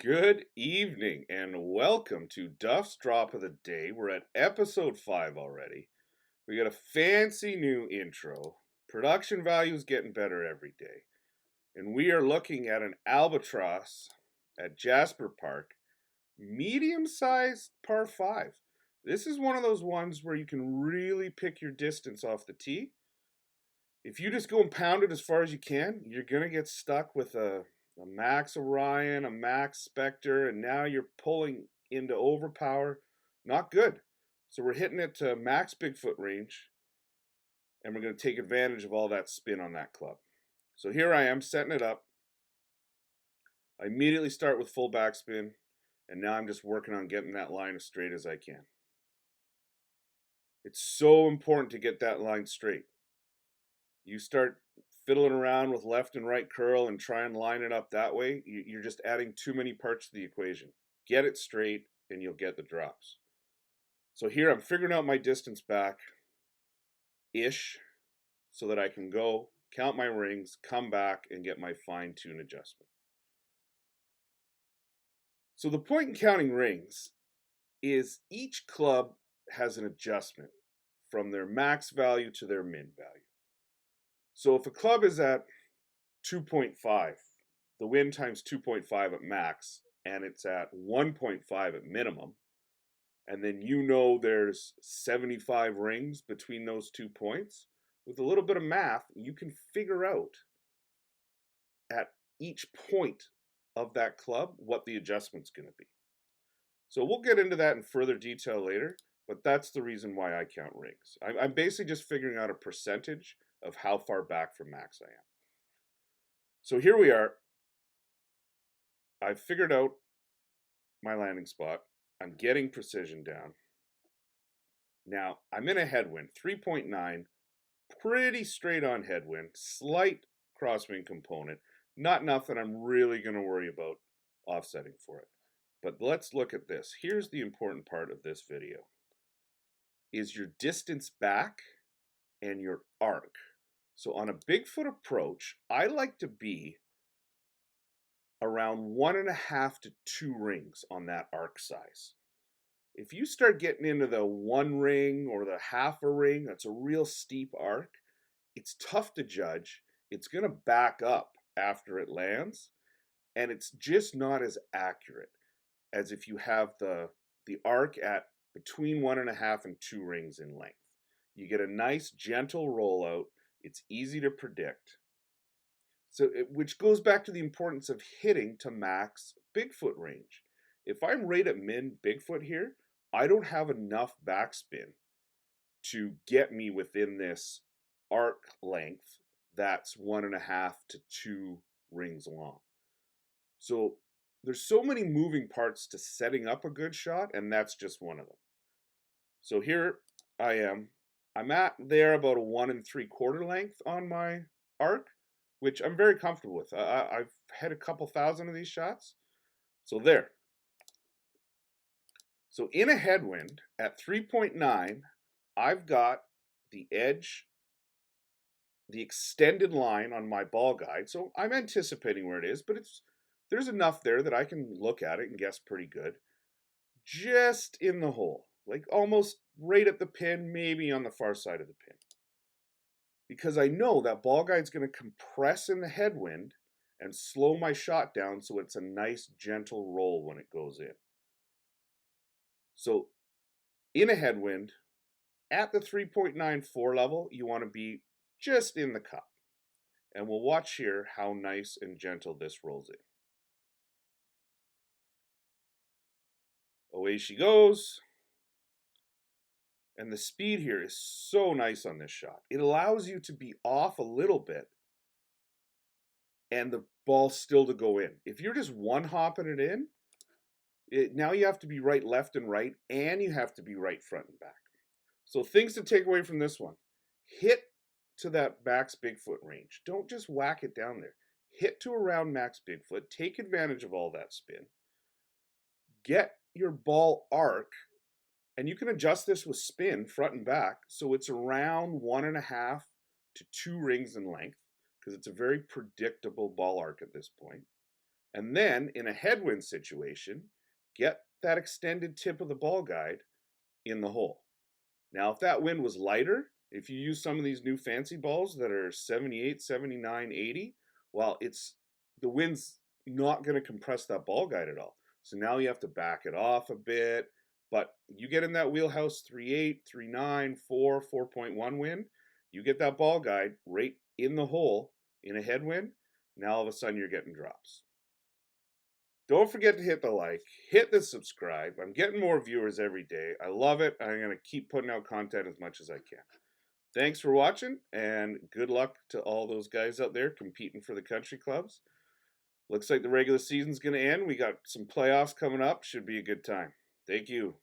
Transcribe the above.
Good evening and welcome to Duff's Drop of the Day. We're at episode 5 already. We got a fancy new intro. Production value is getting better every day. And we are looking at an albatross at Jasper Park, medium-sized par 5. This is one of those ones where you can really pick your distance off the tee. If you just go and pound it as far as you can, you're going to get stuck with a Max Orion, a Max Spectre, and now you're pulling into overpower. Not good. So we're hitting it to max Bigfoot range, and we're going to take advantage of all that spin on that club. So here I am setting it up. I immediately start with full backspin, and now I'm just working on getting that line as straight as I can. It's so important to get that line straight. You start fiddling around with left and right curl and try and line it up that way, you're just adding too many parts to the equation. Get it straight and you'll get the drops. So here I'm figuring out my distance back-ish so that I can go, count my rings, come back, and get my fine-tune adjustment. So the point in counting rings is each club has an adjustment from their max value to their min value. So if a club is at 2.5, the win times 2.5 at max, and it's at 1.5 at minimum, and then you know there's 75 rings between those 2 points, with a little bit of math, you can figure out at each point of that club what the adjustment's going to be. So we'll get into that in further detail later, but that's the reason why I count rings. I'm basically just figuring out a percentage of how far back from max I am. So here we are. I've figured out my landing spot. I'm getting precision down. Now, I'm in a headwind, 3.9, pretty straight on headwind, slight crosswind component, not enough that I'm really going to worry about offsetting for it. But let's look at this. Here's the important part of this video, is your distance back and your arc. So on a Bigfoot approach, I like to be around 1.5 to 2 rings on that arc size. If you start getting into the 1 ring or the half a ring, that's a real steep arc, it's tough to judge. It's going to back up after it lands, and it's just not as accurate as if you have the arc at between 1.5 and 2 rings in length. You get a nice gentle rollout. It's easy to predict. So, which goes back to the importance of hitting to max Bigfoot range. If I'm right at min Bigfoot here, I don't have enough backspin to get me within this arc length that's 1.5 to 2 rings long. So there's so many moving parts to setting up a good shot, and that's just one of them. So here I am. I'm at there about a 1 3/4 length on my arc, which I'm very comfortable with. I've had a couple thousand of these shots. So there. So in a headwind at 3.9, I've got the edge, the extended line on my ball guide. So I'm anticipating where it is, but there's enough there that I can look at it and guess pretty good. Just in the hole, like almost right at the pin, maybe on the far side of the pin. Because I know that ball guide's going to compress in the headwind and slow my shot down so it's a nice gentle roll when it goes in. So in a headwind, at the 3.94 level, you want to be just in the cup. And we'll watch here how nice and gentle this rolls in. Away she goes. And the speed here is so nice on this shot. It allows you to be off a little bit and the ball still to go in. If you're just one hopping it in, now you have to be right, left, and right, and you have to be right, front, and back. So things to take away from this one. Hit to that max Bigfoot range. Don't just whack it down there. Hit to around max Bigfoot. Take advantage of all that spin. Get your ball arc, and you can adjust this with spin, front and back, so it's around 1.5 to 2 rings in length, because it's a very predictable ball arc at this point. And then in a headwind situation, get that extended tip of the ball guide in the hole. Now, if that wind was lighter, if you use some of these new fancy balls that are 78, 79, 80, well, the wind's not going to compress that ball guide at all. So now you have to back it off a bit. But you get in that wheelhouse 3.8, 3.9, 4, 4.1 wind, you get that ball guide right in the hole in a headwind. Now all of a sudden you're getting drops. Don't forget to hit the like, hit the subscribe. I'm getting more viewers every day. I love it. I'm going to keep putting out content as much as I can. Thanks for watching, and good luck to all those guys out there competing for the country clubs. Looks like the regular season's going to end. We got some playoffs coming up. Should be a good time. Thank you.